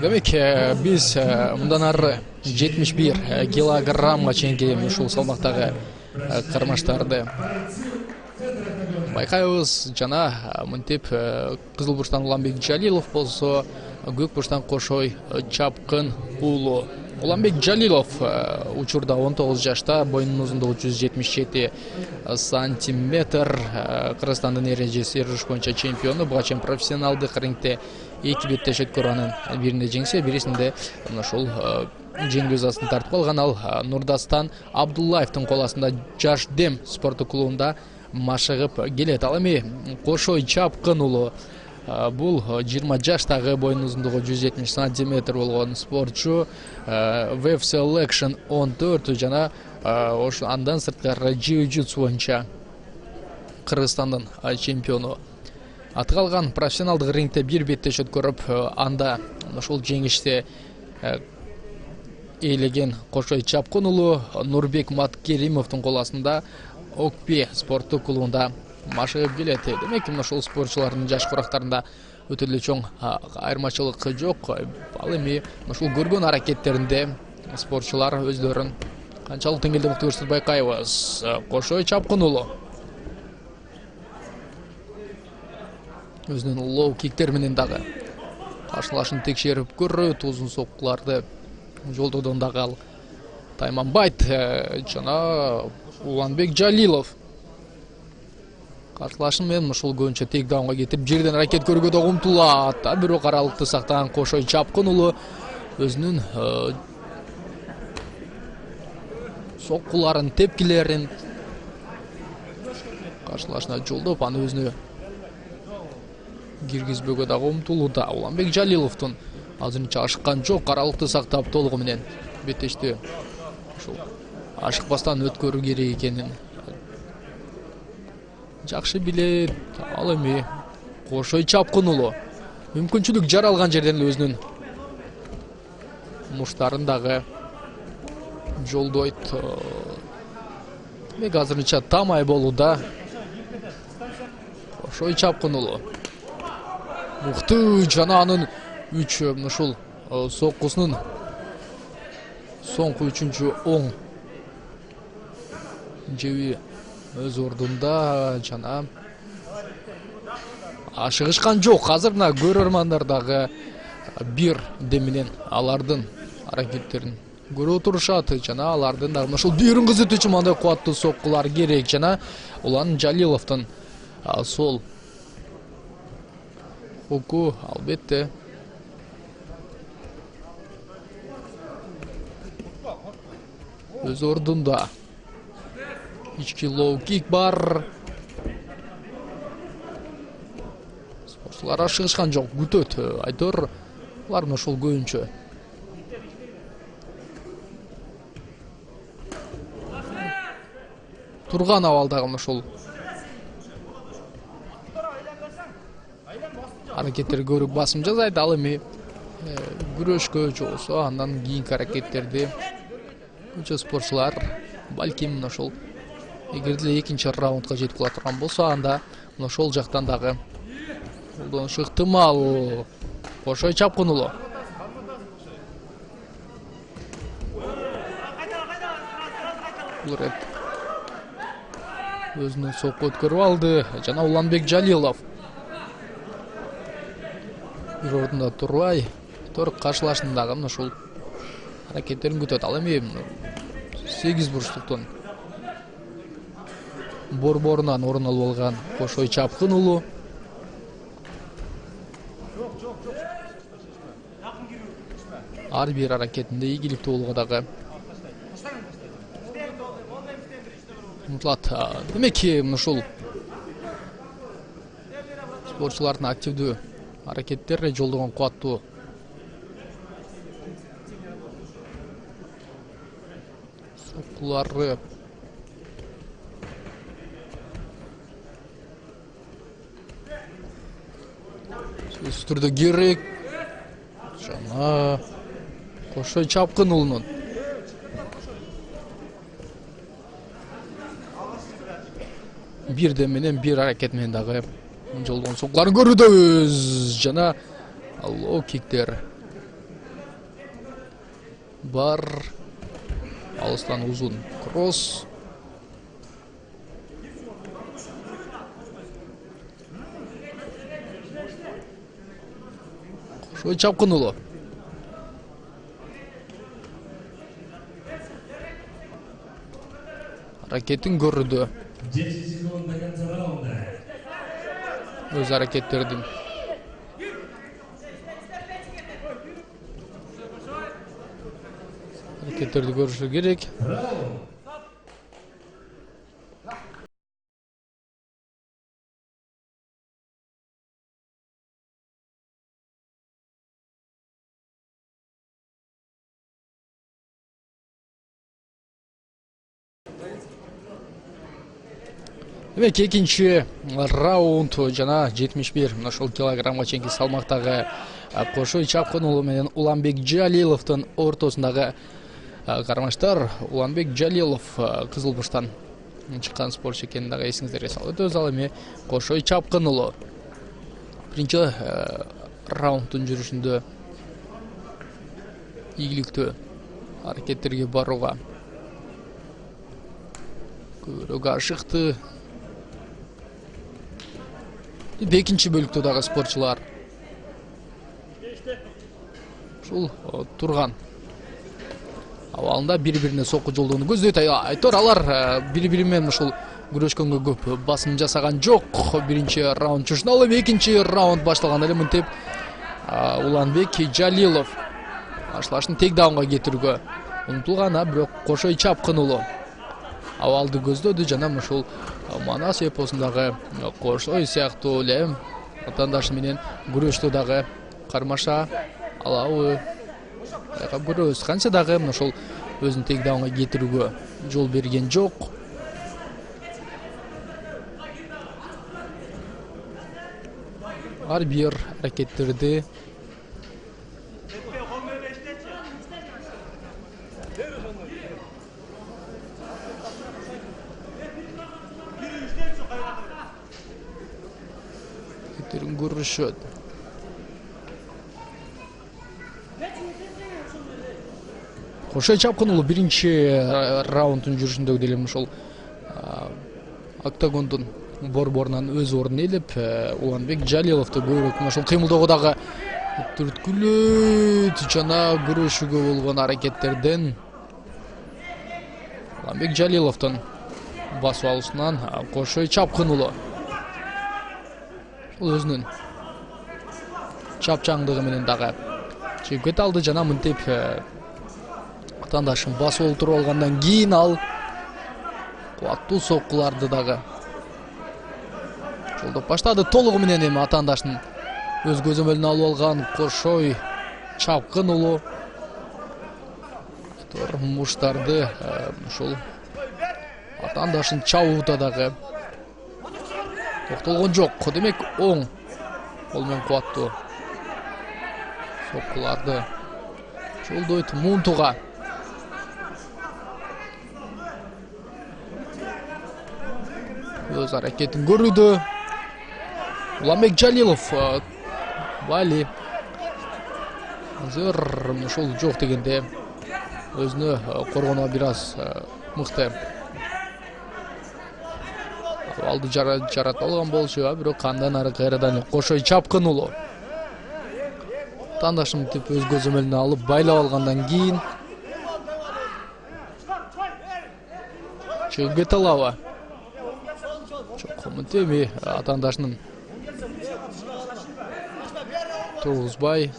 Демек, биз мындан ары 71 килограммга чейинки ушул салмактагы кармаштарды байкайбыз. Жана мынтип Кызыл бурчтан Уланбек Жалилов болсо, Көк бурчтан Кошой Чапкын уулу. Уланбек Жалилов учурда 19 жашта, боюнун узундугу 177 сантиметр. Кыргызстандын эрежеси жуш боюнча чемпиону. Буга чейин профессионалдык рингте 2 беттеш өткөрүнүн бирине жеңсе, бирисинде ошол жеңүү жазасын тартып алган. Ал Нурдастан Абдуллаевдин кол астында Жашдем спорттук клубунда машыгып келет. Ал эми Кошой Чапкын уулу бул 20 жаштагы, боюнун узундугу 170 сантиметр болгон спортчу. Wave Selection 14 жана ошо андан сырткары jiu-jitsu боюнча Кыргызстандын чемпиону. Аты калган профессионалдык рингте бир беттеш өткөрүп, анда ошол жеңишти ээлеген Кошой Чапкын уулу Нурбек Маткеримовдун кол астында Окпе спорттук клубунда машыгып келет. Демек, ошол спортчулардын жаш курактарында өтө эле чоң айырмачылык жок. Ал эми ошол көргөн аракеттеринде спортчулар өздөрүн канчалык деңгээлде мыкты көрсөтөт байкайбыз. Кошой Чапкын уулу өзүнүн лоу киктер менен дагы каршылашын текшерип көрөт. Узун соккуларды жолдодон дагы ал тайманбайт. Жана Уланбек Жалилов каршылашын менен ушул көбүнчө тейкдаунга кетип, жерден аракет көрүүгө да умтулат. Бирок аралыкты сактаган Кошой Чапкын уулу өзүнүн соккуларын, тепкилерин каршылашына жолдоп, аны өзүнө киргизбөөгө дагы умтулууда. Уланбек Жалиловдун азырынча ашыккан жок, аралыкты сактап толугу менен беттешти ушул ашыкпастан өткөрүү керек экенин жакшы билет. Ал эми Кошой Чапкын уулу мүмкүнчүлүк жаралган жерден эле өзүнүн муштарын дагы жолдойт. Демек, азырынча тамай болууда Кошой Чапкын уулу. Мыкты, жана анын ушул соккусунун соңку 3-чү оң жеби өз ордунда, жана ашыгышкан жок. Азыр мына көрөрмандар дагы бир деминен алардын аракеттерин көрүп турушат, жана алардын дагы ушул бүйүрүн кызытуучу мындай кубаттуу соккулар керек. Жана Улан Жалиловдун сол оку албетте өз ордунда. Ички лоу кик бар. Спортчулар ашыгышкан жок, күтөт. Айтор алар ошол көбүнчө турган абалдагы ошол аракеттер көрүп басым жасайт. Ал эми күрөшкө же болсо андан кийинки аракеттерди көчө спортчулар балким ошол эгер деле экинчи раундга жетип кала турган болсо, анда ошол жактан дагы колдонушу ыктымал. Кошой Чапкын уулу бул рет өзүнүн сокку өткөрүп алды. Жана Уланбек Жалилов бир ордунда турбай каршылашын дагы ушул аракеттерин күтөт. Ал эми 8 бурчтуктун борборунан орун алып алган Кошой Чапкын уулу ар бир аракетинде ийгиликтүү болууга дагы умтулат. Демек, ушул спортчулардын активдүү аракеттери жолдогон кубаттуу соккулары сөзсүз түрдө керек. Жана Кошой Чапкын уулунун бир дем менен, бир аракет менен дагы жолдогон соккуларын көрүүдөбүз. Жана Low kickler бар. Алыстан uzun кросс. Кошой Чапкынұлы. Ракетін көрді. Өз әрекеттердің. Әрекеттерді көрішу керек. Демек, екінші раунд жана 71 ошол килограммга чейинки салмактагы Кошой Чапкынұлы менен Уланбек Жалиловдун ортосундагы кармаштар. Уланбек Жалилов Кызыл Бурчтан чыккан спортчу экенин дагы эсиңиздерге салып өтөбүз. Ал эми Кошой Чапкынұлы биринчи раунддун жүрүшүндө ийгиликтүү аракеттерге барууга көбүрөөк ашыкты. Экинчи бөлүктө дагы спортчулар ушул турган абалында бири-бирине сокку жолдоону көздөйт. Айтор алар бири-бири менен ушул күрөшкөнгө көп басым жасаган жок. Биринчи раунд жүрүшүн алып, экинчи раунд башталганда эле мынтип Уланбек Жалилов башлашын тейкдаунга кетирүүгө умтулган, бирок Кошой Чапкынұлы абалды көздөдү жана ушул Манас эпосундагы Кошой сыяктуу эле атандашы менен күрөштө дагы кармаша алабы, көрөбүз. Канча дагы ошол өзүн тейкдаунга кетирүүгө жол берген жок. Ар бир аракеттерди көрүшөт. Кошой Чапкынұлы биринчи раунддун жүрүшүндөгү деле ошол октагондун борборунан өз ордун ээлеп, Уланбек Жалиловду көбүрөөк ошол кыймылдоого дагы түрткүлөт жана күрөшүүгө болгон аракеттерден Уланбек Жалиловдун басып алуусунан Кошой Чапкынұлы өзүнүн чапчаңдыгы менен дагы чыгып кете алды жана мынтип атандашын басып олтуруп алгандан кийин ал кубаттуу соккуларды дагы жолдоп баштады. Толугу менен эми атандашын өз көзөмөлүнө алып алган Кошой Чапкынұлы муштарды ушул атандашын чабууда дагы токтолгон жок. Демек, оң кол менен кубаттуу соккуларды жолдойт мунтуга. Өз аракетин көрүүдө Уланбек Жалилов Бали азыр ушул жок дегенде өзүнө коргонууга бир аз мыкты алды жарата алган болчу, бирок кандан ары кайрадан Кошой Чапкынұлы тандашын тип өз көзөмөлүнө алып байлап алгандан кийин чыгып кете алабы? Жок, мынтип атандашынын тургузбай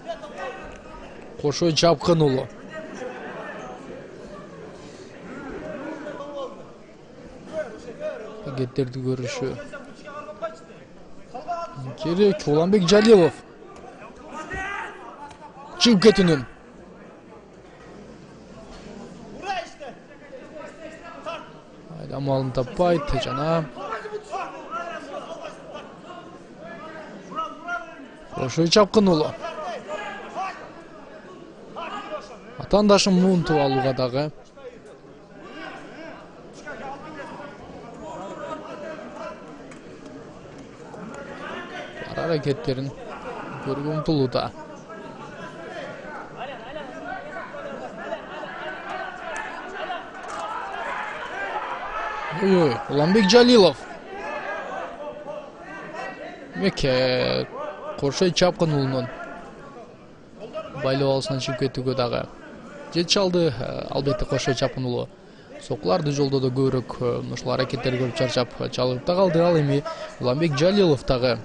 Кошой Чапкынұлы аракеттерди көрүшү керек. Уланбек Жалилов чыгып кетүүнүн амалын таппайт жана Кошой Чапкынұлы атандашын мунтуп алууга дагы аракеттерин көрүүгө умтулууда. Ой, Уланбек Жалилов. Демек Кошой Чапкын уулунун байлоо алысынан чыгып кетүүгө дагы жетише алды. Албетте Кошой Чапкын уулу сокуларды жолдо да көбүрөөк ушул аракеттерди көрүп чарчап чалып да калды. Ал эми Уланбек Жалилов дагы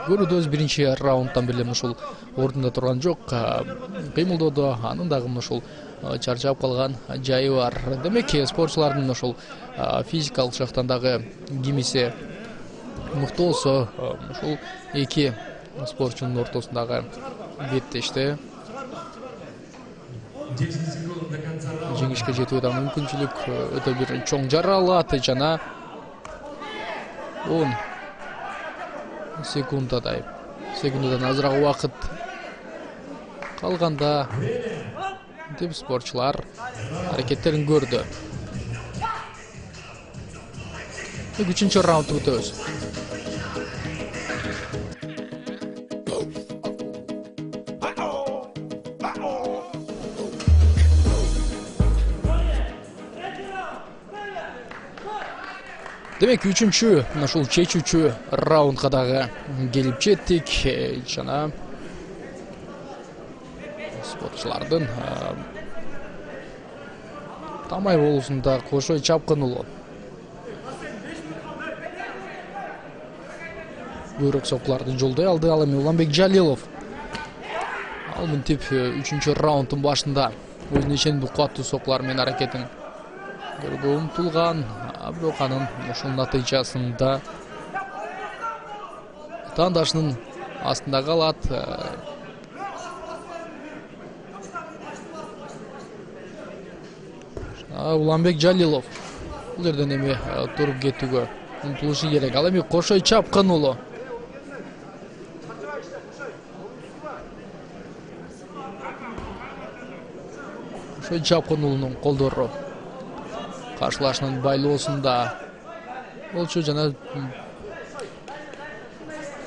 көрүүдө өз биринчи раундтан бери ушул ордунда турган жок. Кыймылдоодо анын дагы ушул чарчап калган жайы бар. Демек спортчулардын ушул физикалык жактан дагы кимиси мыкты болсо, ушул эки спортчунун ортосундагы беттеште жеңишке жетүүгө да мүмкүнчүлүк өтө бир чоң жаралат. Жана 10 секундадан азыраак убакыт калганда деп спортчулар аракеттерин көрдү. 3-чү раундты күтөбүз. Демек 3-чү ушул чечүүчү раундга дагы келип жеттик. Жана спортчулардын тамай болуусунда Кошой Чапкын уулу көбүрөөк сокуларды жолдой алды. Ал эми Уланбек Жалилов ал мынтип 3-чү раунддун башында өзүнө ишенимдүү кубаттуу сокулар менен аракетин көрүүгө умтулган. Бирок анын ушул натыйжасында тандашынын астында калат. Уланбек Жалилов бул жерден эми туруп кетүүгө умтулушу керек. Ал эми Кошой Чапкын уулу Чапкын уулунун колдору каршылашынын байлоосунда болчу жана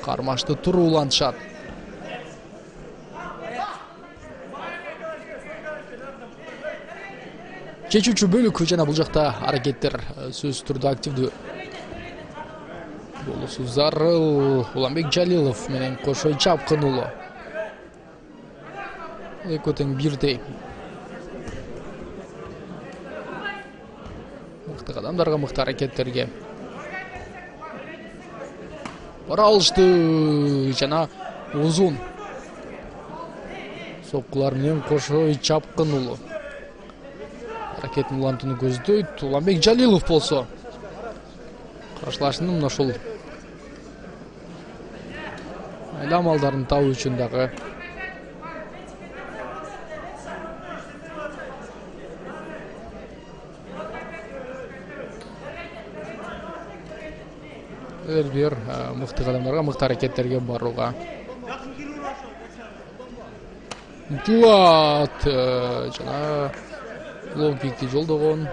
кармашты туруулантышат. Чечүүчү бөлүк жана бул жакта аракеттер сөзсүз түрдө активдүү болуусу зарыл. Уланбек Жалилов менен Кошой Чапкын уулу экөө тең бирдей. Мыкты кадамдарга, мыкты аракеттерге бара алышты. Жана узун соккулар менен Кошой Чапкын уулу аракетин улантууну көздөйт. Уланбек Жалилов болсо каршылашынын ушул айла амалдарын табуу үчүн дагы бир мыкты кадамдарга, мыкты аракеттерге барууга умтулат. Жана лоу-кикти жолдогон.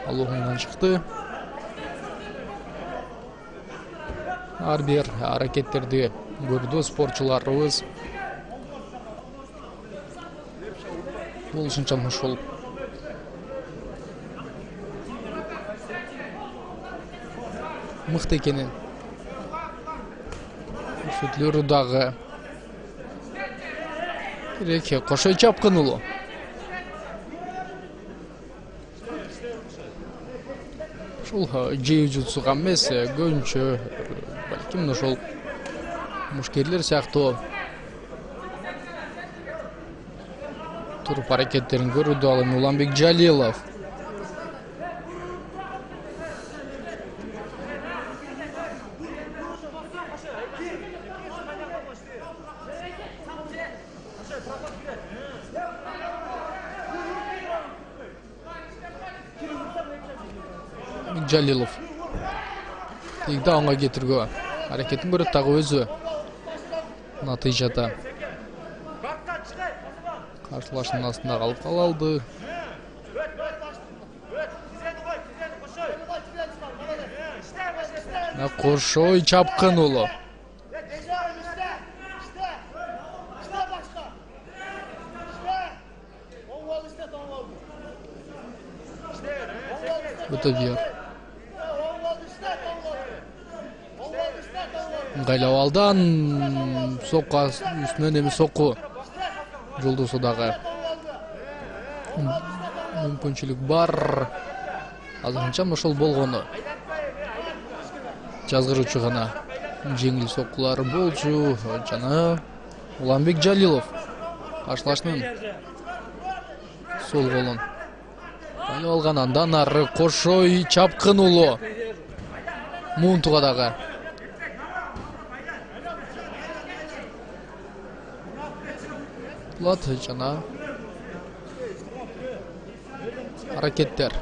Ал оңунан чыкты. Ар бир аракеттерди көрдү спортчуларыбыз. Болушунча ушул мыкты экенин көрсөтүлөрү дагы керек. Кошой Чапкын уулу ушул жиу-джитсуга эмес, көбүнчө балким ушул мушкерлер сыяктуу туруп аракеттерин көрүүдө. Ал эми Уланбек Жалилов Жалилов тегде оңға кетирүүгө аракетин көрөт, дагы өзү натыйжада каршылашынын астында калып кала алды. Кошой Чапкын уулу өтө бияр. Ыңгайлап алдан сокку үстүнөн эми сокку. Жолдосудагы мүмкүнчүлүк бар. Азырынча ошол болгону. Жазгыруучу гана жеңил соккулар болчу жана Уланбек Жалилов Каршылаштын сол колун байлап алган, андан ары Кошой чапкын уулу Муунтугадагы Лат жана аракеттер.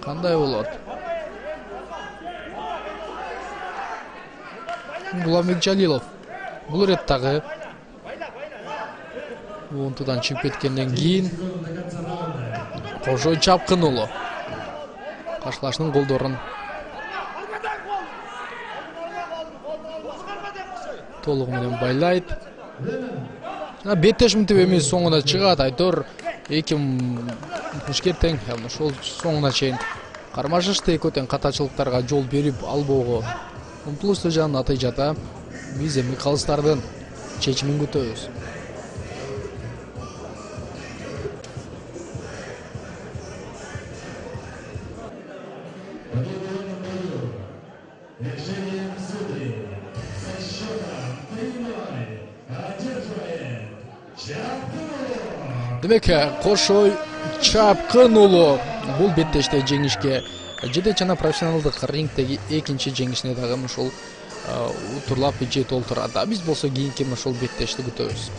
Кандай болот? Уланбек Жалилов бул ирет дагы Муунтудан чыгып кеткенден кийин Кошой чапкын уулу Каршылаштын голдорун толугу менен байлайт. Жана беттеш мынтип эмес соңуна чыгат. Айтор эки мушкер тең, ошол соңуна чейин кармашышты, экөө тең катачылыктарга жол берип албоого умтулушту. Жана натыйжада биз эми калыстардын чечимин күтөбүз. Демек, Кошой чапкын уулу бул беттеште жеңишке жетет жана профессионалдык рингдеги экинчи жеңишине дагы ушул утурлап же толтурат. Биз болсо кийинки ошол беттешти күтөбүз.